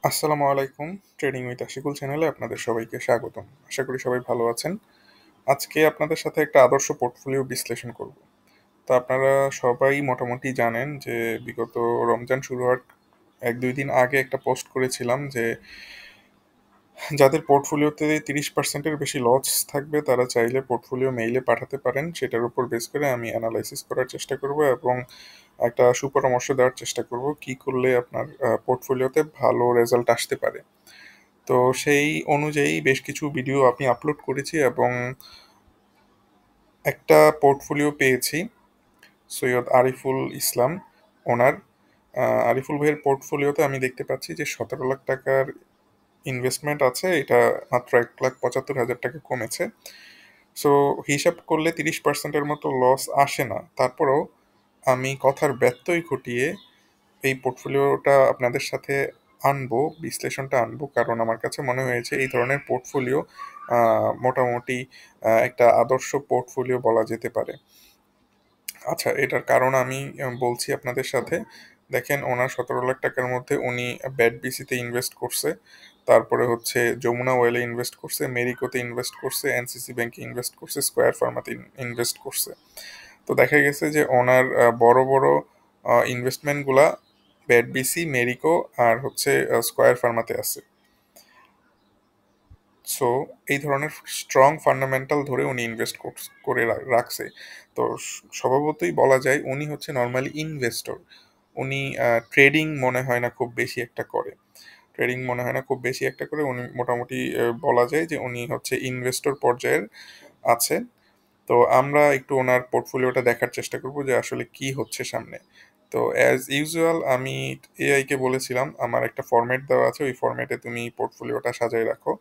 আসসালামু আলাইকুম। Trading with Ashikul চ্যানেলে আপনাদের সবাইকে স্বাগতম। আশা করি সবাই ভালো আছেন। আজকে আপনাদের সাথে একটা আদর্শ পোর্টফোলিও বিশ্লেষণ করব। তো আপনারা সবাই মোটামুটি জানেন যে বিগত রমজান শুরু হওয়ার ১-২ দিন আগে একটা পোস্ট করেছিলাম যে যাদের পোর্টফোলিওতে ৩০% বেশি লস থাকবে তারা চাইলে পোর্টফোলিও মেইলে পাঠাতে পারেন। সেটার উপর বেস করে আমি অ্যানালাইসিস করার চেষ্টা করব এবং একটা সুপরামর্শ দেওয়ার চেষ্টা করব কি করলে আপনার পোর্টফোলিওতে ভালো রেজাল্ট আসতে পারে। তো সেই অনুযায়ী বেশ কিছু ভিডিও আমি আপলোড করেছি এবং একটা পোর্টফোলিও পেয়েছি সৈয়দ আরিফুল ইসলাম ওনার। আরিফুল ভাইয়ের পোর্টফোলিওতে আমি দেখতে পাচ্ছি যে ১৭ লাখ টাকার ইনভেস্টমেন্ট আছে, এটা মাত্র ১,৭৫,০০০ টাকা কমেছে। সো হিসাব করলে ৩০%-এর মতো লস আসে না, তারপরেও আমি কথার ব্যত্যয় ঘটিয়ে এই পোর্টফোলিওটা আপনাদের সাথে আনবো, বিশ্লেষণটা আনবো, কারণ আমার কাছে মনে হয়েছে এই ধরনের পোর্টফোলিও মোটামুটি একটা আদর্শ পোর্টফোলিও বলা যেতে পারে। আচ্ছা, এটার কারণ আমি বলছি আপনাদের সাথে। দেখেন, ওনার ১৭ লাখ টাকার মধ্যে উনি ব্যাট বিসিতে ইনভেস্ট করছে, তারপরে হচ্ছে যমুনা ওয়েলে ইনভেস্ট করছে, মেরিকোতে ইনভেস্ট করছে, এনসিসি ব্যাংকে ইনভেস্ট করছে, স্কোয়ার ফার্মাতে ইনভেস্ট করছে। তো দেখা গেছে যে ওনার বড় বড় ইনভেস্টমেন্টগুলা ব্যাট বিসি, মেরিকো আর হচ্ছে স্কোয়ার ফার্মাতে আছে। সো এই ধরনের স্ট্রং ফান্ডামেন্টাল ধরে উনি ইনভেস্ট করে রাখছে। তো স্বভাবতই বলা যায় উনি হচ্ছে নর্মালি ইনভেস্টর। উনি ট্রেডিং মনে হয় না খুব বেশি একটা করে। ট্রেডিং মনে হয় না খুব বেশি একটা করে। উনি মোটামুটি বলা যায় যে উনি হচ্ছে ইনভেস্টর পর্যায়ের আছেন। তো আমরা একটু ওনার পোর্টফোলিওটা দেখার চেষ্টা করব যে আসলে কি হচ্ছে সামনে। তো অ্যাজ ইউজুয়াল আমি এআইকে বলেছিলাম আমার একটা ফরম্যাট দেওয়া আছে, ওই ফরম্যাটে তুমি পোর্টফোলিওটা সাজায় রাখো।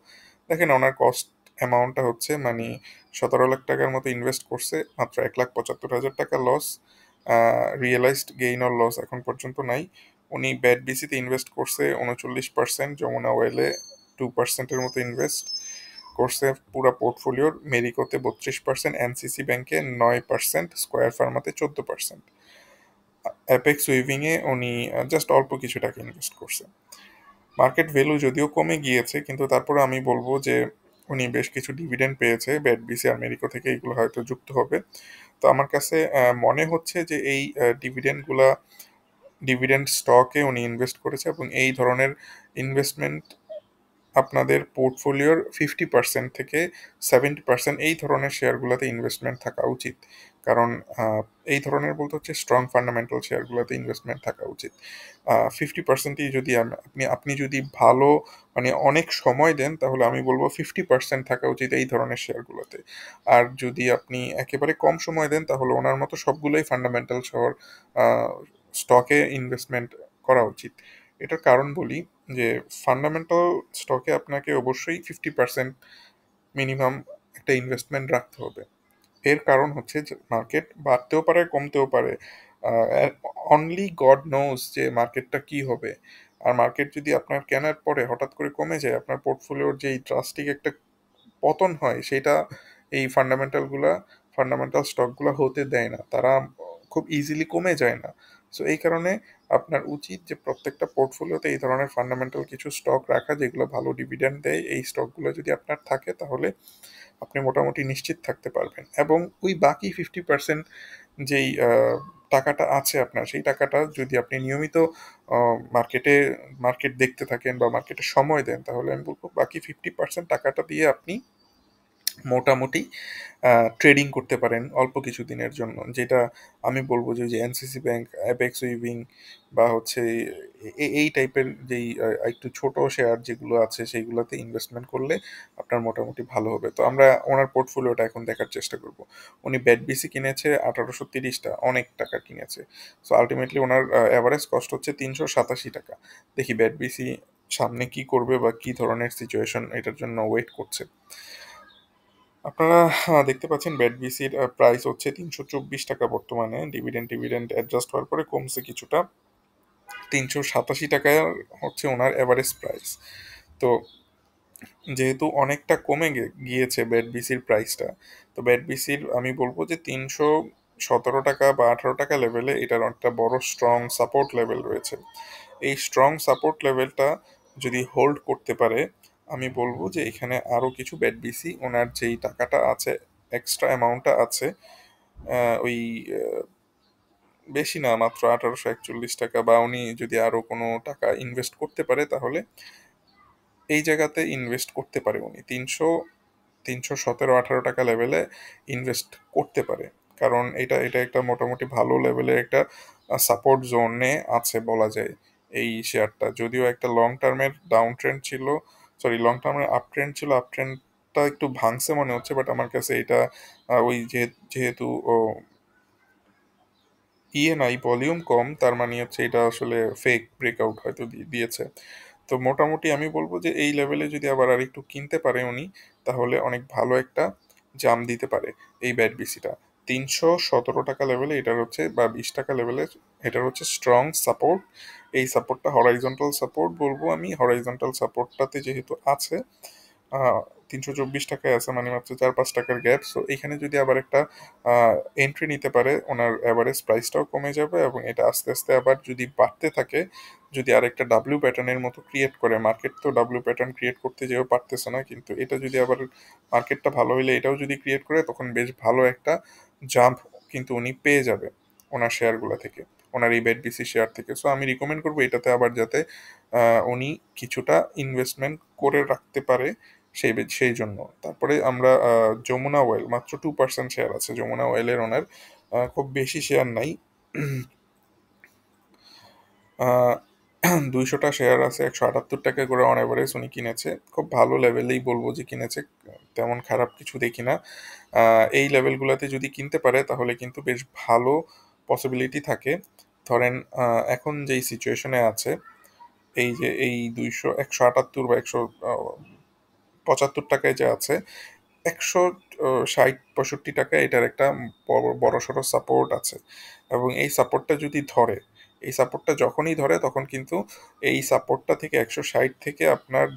দেখেন, ওনার কস্ট অ্যামাউন্টটা হচ্ছে মানে ১৭ লাখ টাকার মতো ইনভেস্ট করছে, মাত্র ১,৭৫,০০০ টাকা loss. Realized gain or loss এখন পর্যন্ত নাই। উনি ব্যাট বিসিতে ইনভেস্ট করছে ৩৯%, যমুনা ওয়েলে 2%-এর মতো ইনভেস্ট করছে পুরা পোর্টফোলিওর, মেরিকোতে ৩২%, এনসিসি ব্যাংকে ৯%, স্কোয়ার ফার্মাতে ১৪%, অ্যাপেক্স উইভিংয়ে উনি জাস্ট অল্প কিছু টাকা ইনভেস্ট করছে। মার্কেট ভ্যালু যদিও কমে গিয়েছে, কিন্তু তারপরে আমি বলবো যে উনি বেশ কিছু ডিভিডেন্ড পেয়েছে ব্যাট বিসি আর মেরিকো থেকে, এগুলো হয়তো যুক্ত হবে। তো আমার কাছে মনে হচ্ছে যে এই ডিভিডেন্ড স্টকে উনি ইনভেস্ট করেছে এবং এই ধরনের ইনভেস্টমেন্ট আপনাদের পোর্টফোলিওর 50% থেকে 70% এই ধরনের শেয়ারগুলোতে ইনভেস্টমেন্ট থাকা উচিত। কারণ আহ, এই ধরনের বলতে হচ্ছে স্ট্রং ফান্ডামেন্টাল শেয়ারগুলোতে ইনভেস্টমেন্ট থাকা উচিত। 50%ই যদি আপনি যদি ভালো মানে অনেক সময় দেন, তাহলে আমি বলবো 50% থাকা উচিত এই ধরনের শেয়ারগুলোতে। আর যদি আপনি একেবারে কম সময় দেন, তাহলে ওনার মতো সবগুলোই ফান্ডামেন্টাল শহর স্টকে ইনভেস্টমেন্ট করা উচিত। এটার কারণ বলি যে ফান্ডামেন্টাল স্টকে আপনাকে অবশ্যই 50% মিনিমাম একটা ইনভেস্টমেন্ট রাখতে হবে। এর কারণ হচ্ছে যে মার্কেট বাড়তেও পারে, কমতেও পারে। অনলি গড নোজ যে মার্কেটটা কি হবে। আর মার্কেট যদি আপনার কেনার পরে হঠাৎ করে কমে যায়, আপনার পোর্টফোলিওর যেই ড্রাস্টিক একটা পতন হয়, সেটা এই ফান্ডামেন্টাল স্টকগুলো হতে দেয় না। তারা খুব ইজিলি কমে যায় না। সো এই কারণে আপনার উচিত যে প্রত্যেকটা পোর্টফোলিওতে এই ধরনের ফান্ডামেন্টাল কিছু স্টক রাখা যেগুলো ভালো ডিভিডেন্ড দেয়। এই স্টকগুলো যদি আপনার থাকে, তাহলে আপনি মোটামুটি নিশ্চিত থাকতে পারবেন এবং ওই বাকি 50% যেই টাকাটা আছে আপনার, সেই টাকাটা যদি আপনি নিয়মিত মার্কেট দেখতে থাকেন বা মার্কেটে সময় দেন, তাহলে আমি বলবো বাকি 50% টাকাটা দিয়ে আপনি মোটামুটি ট্রেডিং করতে পারেন অল্প কিছু দিনের জন্য। যেটা আমি বলবো যে ওই যে এনসিসি ব্যাংক, অ্যাপেক্স উইভিং বা হচ্ছে এই টাইপের যেই একটু ছোট শেয়ার যেগুলো আছে, সেইগুলোতে ইনভেস্টমেন্ট করলে আপনার মোটামুটি ভালো হবে। তো আমরা ওনার পোর্টফোলিওটা এখন দেখার চেষ্টা করব। উনি ব্যাট বিসি কিনেছে ১৮৩০টা, অনেক টাকা কিনেছে। সো আলটিমেটলি ওনার অ্যাভারেজ কস্ট হচ্ছে ৩৮৭ টাকা। দেখি ব্যাট বিসি সামনে কি করবে বা কি ধরনের সিচুয়েশন এটার জন্য ওয়েট করছে। আপনারা দেখতে পাচ্ছেন ব্যাট বিসির প্রাইস হচ্ছে ৩২৪ টাকা বর্তমানে। ডিভিডেন্ড অ্যাডজাস্ট হওয়ার পরে কমছে কিছুটা। ৩৮৭ টাকা হচ্ছে ওনার অ্যাভারেজ প্রাইস। তো যেহেতু অনেকটা কমে গিয়েছে ব্যাট বিসির প্রাইসটা, তো ব্যাট বিসির আমি বলবো যে ৩১৭ টাকা বা ১৮ টাকা লেভেলে এটার একটা বড় স্ট্রং সাপোর্ট লেভেল রয়েছে। এই স্ট্রং সাপোর্ট লেভেলটা যদি হোল্ড করতে পারে, আমি বলবো যে এখানে আরও কিছু ব্যাট বিসি ওনার যেই টাকাটা আছে, এক্সট্রা অ্যামাউন্টটা আছে, ওই বেশি না, মাত্র 1841 টাকা, বা উনি যদি আরও কোনো টাকা ইনভেস্ট করতে পারে তাহলে এই জায়গাতে ইনভেস্ট করতে পারে উনি 317-18 টাকা লেভেলে ইনভেস্ট করতে পারে। কারণ এটা এটা একটা মোটামুটি ভালো লেভেলের একটা সাপোর্ট জোনে আছে বলা যায় এই শেয়ারটা। যদিও একটা লং টার্মের ডাউন ট্রেন্ড ছিল, সরি লং টার্মের আপ ট্রেন্ড ছিল, আপ ট্রেন্ডটা একটু ভাঙছে মনে হচ্ছে, বাট আমার কাছে এটা ওই যেহেতু ইএনআই ভলিউম কম, তার মানে হচ্ছে এটা আসলে ফেক ব্রেকআউট হয়তো দিয়েছে। তো মোটামুটি আমি বলবো যে এই লেভেলে যদি আবার আর একটু কিনতে পারে উনি, তাহলে অনেক ভালো একটা জাম দিতে পারে এই ব্যাট বিসিটা। 317 টাকা লেভেলে এটার হচ্ছে, বা 20 টাকা লেভেলে এটার হচ্ছে স্ট্রং সাপোর্ট। এই সাপোর্টটা হরাইজন্টাল সাপোর্ট বলবো আমি। হরাইজন্টাল সাপোর্টটাতে যেহেতু আছে 324 টাকায় আছে, মানে মাত্র 4-5 টাকার গ্যাপ। সো এখানে যদি আবার একটা এন্ট্রি নিতে পারে, ওনার অ্যাভারেজ প্রাইসটাও কমে যাবে এবং এটা আস্তে আস্তে আবার যদি বাড়তে থাকে, যদি আরেকটা ডাব্লিউ প্যাটার্নের মতো ক্রিয়েট করে, মার্কেট তো ডাব্লিউ প্যাটার্ন ক্রিয়েট করতে যেও পারতেছে না, কিন্তু এটা যদি আবার মার্কেটটা ভালো হইলে এটাও যদি ক্রিয়েট করে, তখন বেশ ভালো একটা জাম্প কিন্তু উনি পেয়ে যাবে ওনার শেয়ারগুলো থেকে, ওনার এই ব্যাট বিসি শেয়ার থেকে। সো আমি রিকমেন্ড করবো এটাতে আবার যাতে উনি কিছুটা ইনভেস্টমেন্ট করে রাখতে পারে, সেই জন্য। তারপরে আমরা যমুনা অয়েল, মাত্র 2% শেয়ার আছে যমুনা অয়েলের ওনার, খুব বেশি শেয়ার নাই। 200টা শেয়ার আছে, 178 টাকা করে অন অ্যাভারেজ উনি কিনেছে। খুব ভালো লেভেলেই বলবো যে কিনেছে, তেমন খারাপ কিছু দেখি না। এই লেভেলগুলোতে যদি কিনতে পারে তাহলে কিন্তু বেশ ভালো পসিবিলিটি থাকে। ধরেন এখন যেই সিচুয়েশনে আছে, এই যে এই 178 বা 175 টাকায় যে আছে, 160-65 টাকায় এটার একটা বড় সড়ো সাপোর্ট আছে। এবং এই সাপোর্টটা যদি ধরে, এই সাপোর্টটা যখনই ধরে তখন কিন্তু এই সাপোর্টটা থেকে 160 থেকে আপনার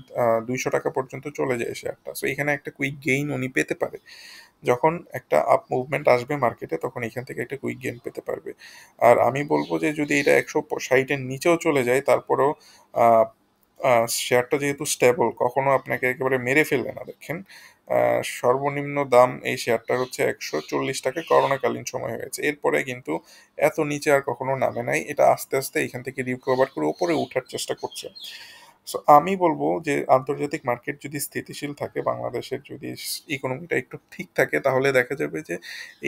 200 টাকা পর্যন্ত চলে যায় শেয়ারটা। সো এখানে একটা কুইক গেইন উনি পেতে পারে। যখন একটা আপ মুভমেন্ট আসবে মার্কেটে, তখন এখান থেকে একটা কুইক গেইন পেতে পারবে। আর আমি বলবো যে যদি এটা 160-এর নিচেও চলে যায়, তারপরেও শেয়ারটা যেহেতু স্টেবল, কখনো আপনাকে একেবারে মেরে ফেলবে না। দেখেন সর্বনিম্ন দাম এই শেয়ারটার হচ্ছে 140 টাকা করোনাকালীন সময় হয়েছে, এরপরে কিন্তু এত নিচে আর কখনো নামে নাই। এটা আস্তে আস্তে এখান থেকে রিকভার করে উপরে ওঠার চেষ্টা করছে। সো আমি বলবো যে আন্তর্জাতিক মার্কেট যদি স্থিতিশীল থাকে, বাংলাদেশের যদি ইকোনমিটা একটু ঠিক থাকে, তাহলে দেখা যাবে যে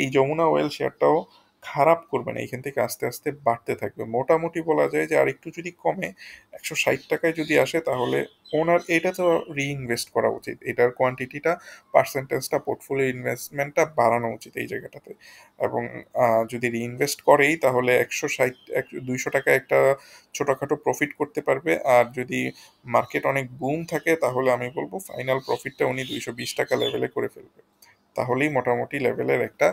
এই যমুনা অয়েল শেয়ারটাও খারাপ করবে না, এখান থেকে আস্তে আস্তে বাড়তে থাকবে। মোটামুটি বলা যায় যে আর একটু যদি কমে 160 টাকায় যদি আসে, তাহলে ওনার এটা তো রিইনভেস্ট করা উচিত, এটার কোয়ান্টিটিটা, পার্সেন্টেজটা, পোর্টফোলিও ইনভেস্টমেন্টটা বাড়ানো উচিত এই জায়গাটাতে। এবং যদি রিইনভেস্ট করেই, তাহলে 160 200 টাকায় একটা ছোটোখাটো প্রফিট করতে পারবে। আর যদি মার্কেট অনেক বুম থাকে, তাহলে আমি বলবো ফাইনাল প্রফিটটা উনি 220 টাকা লেভেলে করে ফেলবে। তাহলেই মোটামুটি লেভেলের একটা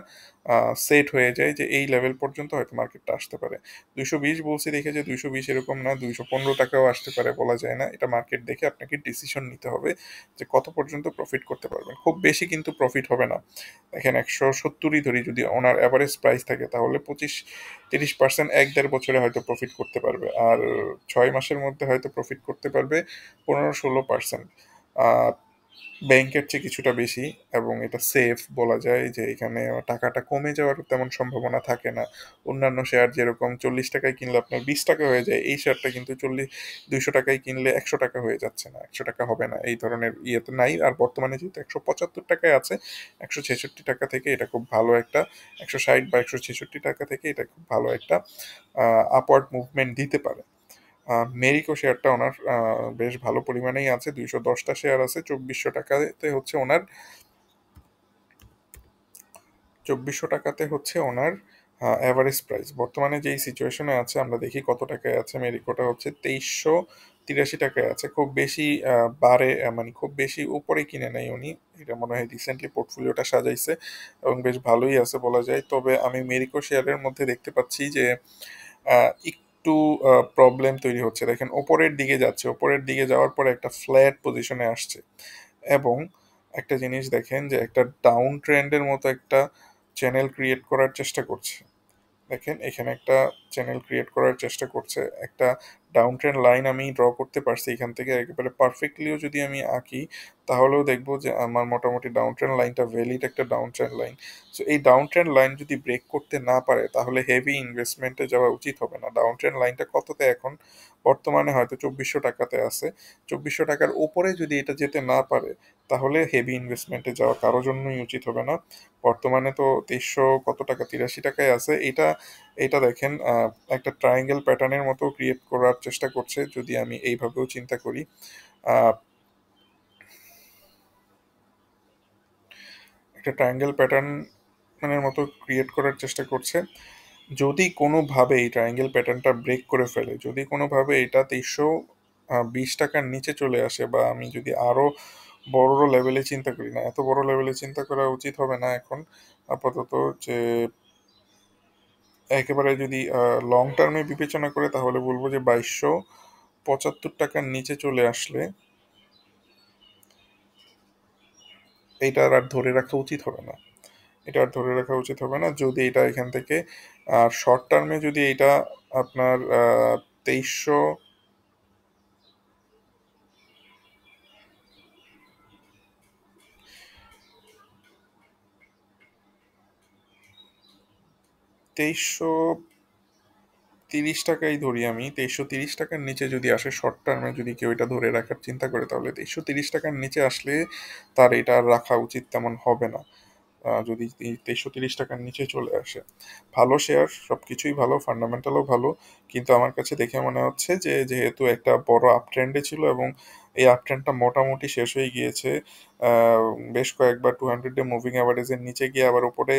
সেট হয়ে যায় যে এই লেভেল পর্যন্ত হয়তো মার্কেটটা আসতে পারে। 220 বলছি দেখে যে 220 এরকম না, 215 টাকাও আসতে পারে, বলা যায় না। এটা মার্কেট দেখে আপনাকে ডিসিশন নিতে হবে যে কত পর্যন্ত প্রফিট করতে পারবেন। খুব বেশি কিন্তু প্রফিট হবে না। দেখেন 170ই ধরি, যদি ওনার অ্যাভারেজ প্রাইস থাকে, তাহলে 25-30% 1-1.5 বছরে হয়তো প্রফিট করতে পারবে। আর 6 মাসের মধ্যে হয়তো প্রফিট করতে পারবে 15-16%। ব্যাংকের চেয়ে কিছুটা বেশি, এবং এটা সেফ বলা যায় যে এখানে টাকাটা কমে যাওয়ার তেমন সম্ভাবনা থাকে না। অন্যান্য শেয়ার যেরকম 40 টাকায় কিনলে আপনার 20 টাকা হয়ে যায়, এই শেয়ারটা কিন্তু 200 টাকায় কিনলে 100 টাকা হয়ে যাচ্ছে না, 100 টাকা হবে না, এই ধরনের ইয়েতে নাই। আর বর্তমানে যেহেতু 175 টাকায় আছে, 166 টাকা থেকে এটা খুব ভালো একটা, 160 বা 166 টাকা থেকে এটা খুব ভালো একটা আপওয়ার্ড মুভমেন্ট দিতে পারে। মেরিকো শেয়ারটা ওনার বেশ ভালো পরিমাণেই আছে, 210টা শেয়ার আছে। 2400 টাকাতে হচ্ছে ওনার, 2400 টাকাতে হচ্ছে ওনার অ্যাভারেজ প্রাইস। বর্তমানে যেই সিচুয়েশনে আছে, আমরা দেখি কত টাকায় আছে। মেরিকোটা হচ্ছে 2383 টাকায় আছে। খুব বেশি বাড়ে, মানে খুব বেশি উপরে কিনে নেই উনি, এটা মনে হয় রিসেন্টলি পোর্টফোলিওটা সাজাইছে এবং বেশ ভালোই আছে বলা যায়। তবে আমি মেরিকো শেয়ারের মধ্যে দেখতে পাচ্ছি যে একটু প্রবলেম তৈরি হচ্ছে। দেখেন ওপরের দিকে যাচ্ছে, ওপরের দিকে যাওয়ার পরে একটা ফ্ল্যাট পজিশনে আসছে, এবং একটা জিনিস দেখেন যে একটা ডাউন ট্রেন্ডের মতো একটা চ্যানেল ক্রিয়েট করার চেষ্টা করছে। দেখেন এখানে একটা চ্যানেল ক্রিয়েট করার চেষ্টা করছে, একটা ডাউন ট্রেন্ড লাইন আমি ড্র করতে পারছি এখান থেকে একেবারে পারফেক্টলিও যদি আমি আঁকি, তাহলেও দেখবো যে আমার মোটামুটি ডাউন ট্রেন্ড লাইনটা ভ্যালিড একটা ডাউন ট্রেন্ড লাইন। সো এই ডাউন ট্রেন্ড লাইন যদি ব্রেক করতে না পারে তাহলে হেভি ইনভেস্টমেন্টে যাওয়া উচিত হবে না। ডাউন ট্রেন্ড লাইনটা কততে এখন? বর্তমানে হয়তো 2400 টাকাতে আছে। 2400 টাকার উপরে যদি এটা যেতে না পারে তাহলে হেভি ইনভেস্টমেন্টে যাওয়া কারোর জন্যই উচিত হবে না। বর্তমানে তো 2300 কত টাকা, 83 টাকায় আছে। এটা এটা দেখেন একটা ট্রায়াঙ্গেল প্যাটার্নের মতো ক্রিয়েট করার চেষ্টা করছে, যদি আমি এইভাবেও চিন্তা করি। আহ, একটা ট্রায়াঙ্গেল প্যাটার্নের মতো ক্রিয়েট করার চেষ্টা করছে। যদি কোনোভাবে এই ট্রায়াঙ্গেল প্যাটার্নটা ব্রেক করে ফেলে, যদি কোনোভাবে এটা 2320 টাকার নিচে চলে আসে, বা আমি যদি আরো বড় লেভেলে চিন্তা করি, না এত বড় লেভেলে চিন্তা করা উচিত হবে না এখন আপাতত, যে একেবারে যদি লং টার্মে বিবেচনা করে তাহলে বলবো যে 2275 টাকার নিচে চলে আসলে এটা আর ধরে রাখা উচিত হবে না। এটা আর ধরে রাখা উচিত হবে না যদি এটা এখান থেকে, আর শর্ট টার্মে যদি এটা আপনার 2300 2330 টাকাই ধরি, আমি 2330 টাকার নিচে যদি আসে শর্ট টার্মে, যদি কেউ এটা ধরে রাখার চিন্তা করে, তাহলে 2330 টাকার নিচে আসলে তার এটা আর রাখা উচিত তেমন হবে না। যদি 2330 টাকার নিচে চলে আসে, ভালো শেয়ার, সবকিছুই ভালো, ফান্ডামেন্টালও ভালো, কিন্তু আমার কাছে দেখে মনে হচ্ছে যে যেহেতু একটা বড় আপ ট্রেন্ডে ছিল এবং এই আপ ট্রেন্ডটা মোটামুটি শেষ হয়ে গিয়েছে, আহ, বেশ কয়েকবার 200 ডে মুভিং অ্যাভারেজের নিচে গিয়ে আবার উপরে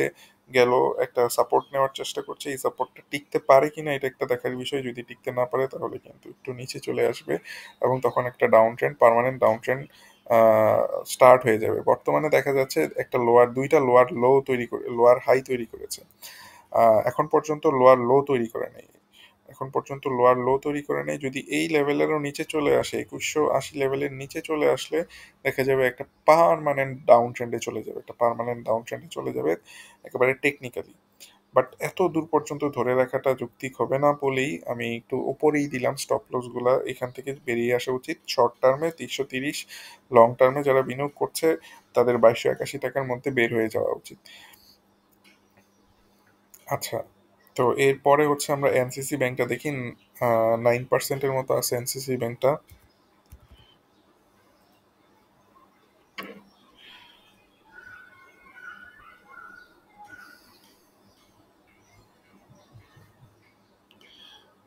গেল, একটা সাপোর্ট নেওয়ার চেষ্টা করছে। এই সাপোর্টটা টিকতে পারে কিনা এটা একটা দেখার বিষয়। যদি টিকতে না পারে তাহলে কিন্তু একটু নিচে চলে আসবে এবং তখন একটা down trend, permanent down trend start হয়ে যাবে। বর্তমানে দেখা যাচ্ছে একটা দুইটা লোয়ার লো তৈরি করে, লোয়ার হাই তৈরি করেছে, এখন পর্যন্ত লোয়ার লো তৈরি করে নেই। এখন পর্যন্ত লোয়ার লো তৈরি করে নেই। যদি এই লেভেলেরও নিচে চলে আসে, 2180 লেভেলের নিচে চলে আসলে দেখা যাবে একটা পার্মানেন্ট ডাউন ট্রেন্ডে চলে যাবে, একটা পার্মানেন্ট ডাউন ট্রেন্ডে চলে যাবে একেবারে টেকনিক্যালি। বাট এত দূর পর্যন্ত ধরে রাখাটা যৌক্তিক হবে না বলেই আমি একটু উপরেই দিলাম স্টপ লস গুলা। এখান থেকে বেরিয়ে আসা উচিত শর্ট টার্মে 330, লং টার্মে যারা বিনিয়োগ করছে তাদের 2281 টাকার মধ্যে বের হয়ে যাওয়া উচিত। আচ্ছা, তো এরপরে হচ্ছে আমরা এনসিসি ব্যাংকটা দেখি। 9%-এর মতো আছে এনসিসি ব্যাংকটা।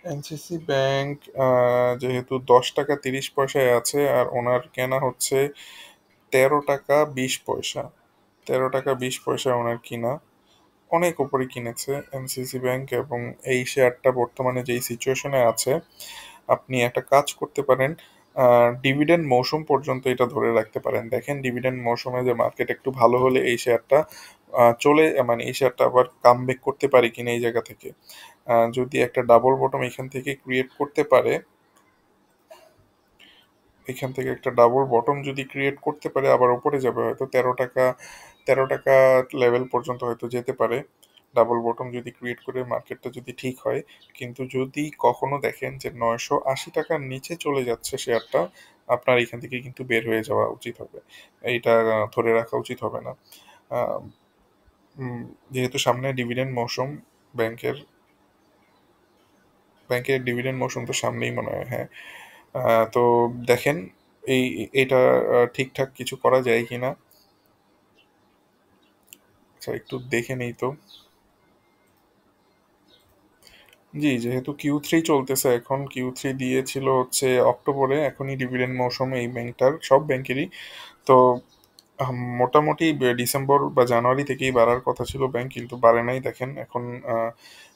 এনসিসি ব্যাংক যেহেতু 10 টাকা 30 পয়সায় আছে, আর ওনার কেনা হচ্ছে 13 টাকা 20 পয়সা, 13 টাকা 20 পয়সা ওনার কিনা, অনেক উপরে কিনেছে এনসিসি ব্যাংক। এবং এই শেয়ারটা বর্তমানে যেই সিচুয়েশনে আছে, আপনি একটা কাজ করতে পারেন, ডিভিডেন্ড মৌসুম পর্যন্ত এটা ধরে রাখতে পারেন। দেখেন ডিভিডেন্ড মৌসুমে যে মার্কেট একটু ভালো হলে এই শেয়ারটা মানে এই শেয়ারটা আবার কামব্যাক করতে পারে কিনা এই জায়গা থেকে। যদি একটা ডাবল বটম এখান থেকে ক্রিয়েট করতে পারে, এখান থেকে একটা ডাবল বটম যদি ক্রিয়েট করতে পারে, আবার উপরে যাবে, হয়তো 13 টাকা লেভেল পর্যন্ত হয়তো যেতে পারে ডাবল বটম যদি ক্রিয়েট করে, মার্কেটটা যদি ঠিক হয়। কিন্তু যদি কখনো দেখেন যে 980 টাকার নিচে চলে যাচ্ছে শেয়ারটা, আপনার এখান থেকে কিন্তু বের হয়ে যাওয়া উচিত হবে। এইটা ধরে রাখা উচিত হবে না। আহ, উম, যেহেতু সামনে ডিভিডেন্ড মৌসুম, ব্যাংকের ব্যাংকের ডিভিডেন্ড মৌসুম তো সামনেই মনে হয়, হ্যাঁ। তো দেখেন এই এটা ঠিকঠাক কিছু করা যায় কিনা। আচ্ছা, একটু দেখে নেই তো। জি, যেহেতু Q3 চলতেছে, এখন Q3 দিয়েছিল হচ্ছে অক্টোবরে, এখনই ডিভিডেন্ড মৌসুম এই ব্যাংকটার, সব ব্যাংকেরই। তো মোটামুটি ডিসেম্বর বা জানুয়ারি থেকেই বাড়ার কথা ছিল ব্যাংক, কিন্তু বাড়ে নাই। দেখেন এখন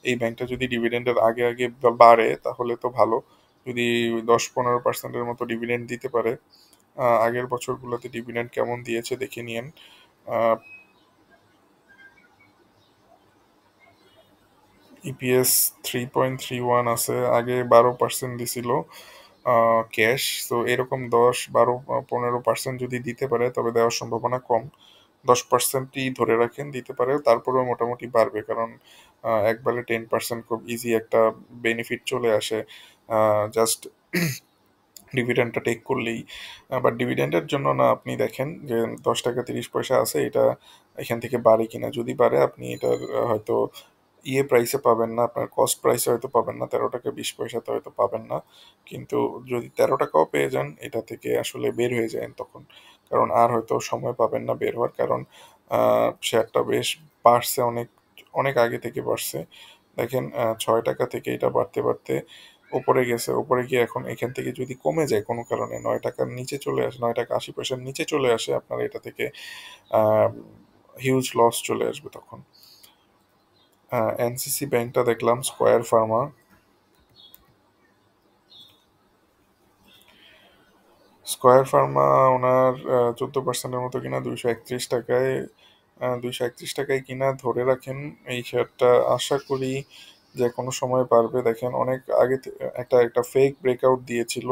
এই ব্যাংকটা যদি ডিভিডেন্ডের আগে আগে বাড়ে তাহলে তো ভালো। যদি 10-15%-এর মতো ডিভিডেন্ড দিতে পারে, আগের বছরগুলোতে ডিভিডেন্ড কেমন দিয়েছে দেখে নিয়েন। ইপিএস 3.31 আছে, আগে 12% দিছিল ক্যাশ। তো এরকম 10-12-15% যদি দিতে পারে তবে দেওয়ার সম্ভাবনা কম। 10%ই ধরে রাখেন দিতে পারে, তারপরেও মোটামুটি বাড়বে, কারণ একবারে 10% খুব ইজি একটা বেনিফিট চলে আসে। জাস্ট ডিভিডেন্ডটা টেক করলেই। বাট ডিভিডেন্ডের জন্য না, আপনি দেখেন যে 10 টাকা 30 পয়সা আছে, এটা এখান থেকে বাড়ে কিনা। যদি বাড়ে আপনি এটার হয়তো প্রাইসে পাবেন না, আপনার কস্ট প্রাইসে হয়তো পাবেন না, 13 টাকা 20 পয়সাতে হয়তো পাবেন না। কিন্তু যদি 13 টাকাও পেয়ে যান, এটা থেকে আসলে বের হয়ে যায় তখন। কারণ আর হয়তো সময় পাবেন না বের হওয়ার, কারণ শেয়ারটা বেশ বাড়ছে, অনেক অনেক আগে থেকে বাড়ছে। দেখেন 6 টাকা থেকে এটা বাড়তে বাড়তে উপরে গেছে, উপরে গিয়ে এখন এখান থেকে যদি কমে যায় কোনো কারণে, 9 টাকার নিচে চলে আসে, 9 টাকা 80 পয়সার নিচে চলে আসে, আপনার এটা থেকে হিউজ লস চলে আসবে তখন। এনসিসি ব্যাংকটা দেখলাম, স্কয়ার ফার্মা। স্কয়ার ফার্মা ওনার 14% মতো কিনা, 231 টাকায়, 231 টাকায় কিনা ধরে রাখেন এই শেয়ারটা। আশা করি যে কোনো সময় পারবে। দেখেন অনেক আগে একটা একটা ফেক ব্রেকআউট দিয়েছিল,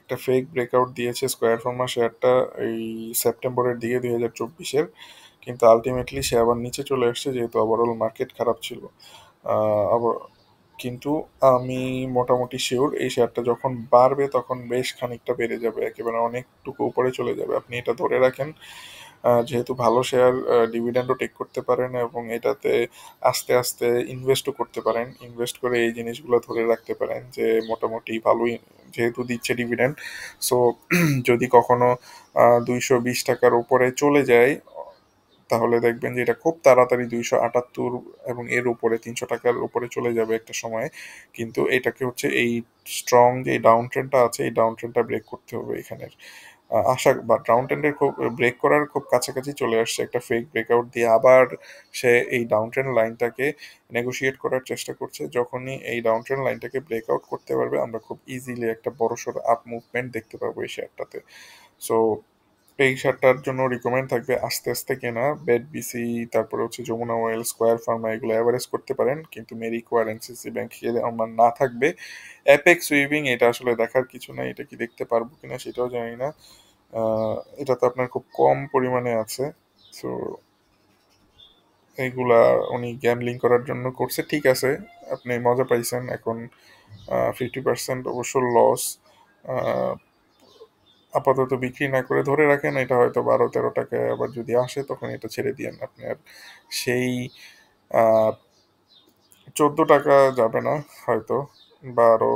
একটা ফেক ব্রেকআউট দিয়েছে স্কয়ার ফার্মা শেয়ারটা এই সেপ্টেম্বরের দিকে 2024-এর। কিন্তু আলটিমেটলি সে আবার নিচে চলে আসছে, যেহেতু ওভারঅল মার্কেট খারাপ ছিল। আবার কিন্তু আমি মোটামুটি শিওর এই শেয়ারটা যখন বাড়বে তখন বেশ খানিকটা বেড়ে যাবে, একেবারে অনেকটুকু উপরে চলে যাবে। আপনি এটা ধরে রাখেন। যেহেতু ভালো শেয়ার, ডিভিডেন্ডও টেক করতে পারেন এবং এটাতে আস্তে আস্তে ইনভেস্টও করতে পারেন। ইনভেস্ট করে এই জিনিসগুলো ধরে রাখতে পারেন যে মোটামুটি ভালোই যেহেতু দিচ্ছে ডিভিডেন্ড। সো যদি কখনো 220 টাকার উপরে চলে যায়, তাহলে দেখবেন যে এটা খুব তাড়াতাড়ি 278 এবং এর উপরে 300 টাকার উপরে চলে যাবে একটা সময়ে। কিন্তু এটাকে হচ্ছে এই স্ট্রং যে ডাউন ট্রেন্ডটা আছে, এই ডাউন ট্রেন্ডটা ব্রেক করতে হবে এখানের। আশা বা ডাউন ট্রেন্ডের খুব ব্রেক করার খুব কাছাকাছি চলে আসছে, একটা ফেক ব্রেকআউট দিয়ে আবার সে এই ডাউন ট্রেন্ড লাইনটাকে নেগোশিয়েট করার চেষ্টা করছে। যখনই এই ডাউন ট্রেন্ড লাইনটাকে ব্রেকআউট করতে পারবে, আমরা খুব ইজিলি একটা বড়সড় আপ মুভমেন্ট দেখতে পারবো এই শেয়ারটাতে। সো এই শার্টটার জন্য রিকমেন্ড থাকবে আস্তে আস্তে কেনা। বেড বিসি, তারপরে হচ্ছে যমুনা অয়েল, স্কোয়ার ফার্মা, এগুলো অ্যাভারেজ করতে পারেন। কিন্তু মেরিকো আর এনসিসি ব্যাংক আমার না থাকবে। অ্যাপেক্স উইভিং এটা আসলে দেখার কিছু নাই, এটা কি দেখতে পারবো কিনা সেটাও জানি না। এটা তো আপনার খুব কম পরিমাণে আছে। সো এইগুলা উনি গ্যামলিং করার জন্য করছে, ঠিক আছে, আপনি মজা পাইছেন। এখন 50% অবশ্য লস। আপাতত বিক্রি না করে ধরে রাখেন, এটা হয়তো 12-13 টাকায় আবার যদি আসে তখন এটা ছেড়ে দিয়েন। আপনি আর সেই 14 টাকা যাবে না হয়তো, 12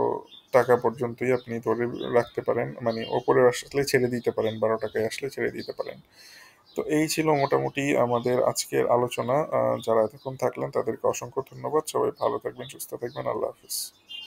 টাকা পর্যন্তই আপনি ধরে রাখতে পারেন, মানে ওপরে আসলে ছেড়ে দিতে পারেন, 12 টাকায় আসলে ছেড়ে দিতে পারেন। তো এই ছিল মোটামুটি আমাদের আজকের আলোচনা। যারা এতক্ষণ থাকলেন তাদেরকে অসংখ্য ধন্যবাদ। সবাই ভালো থাকবেন, সুস্থ থাকবেন, আল্লাহ হাফিজ।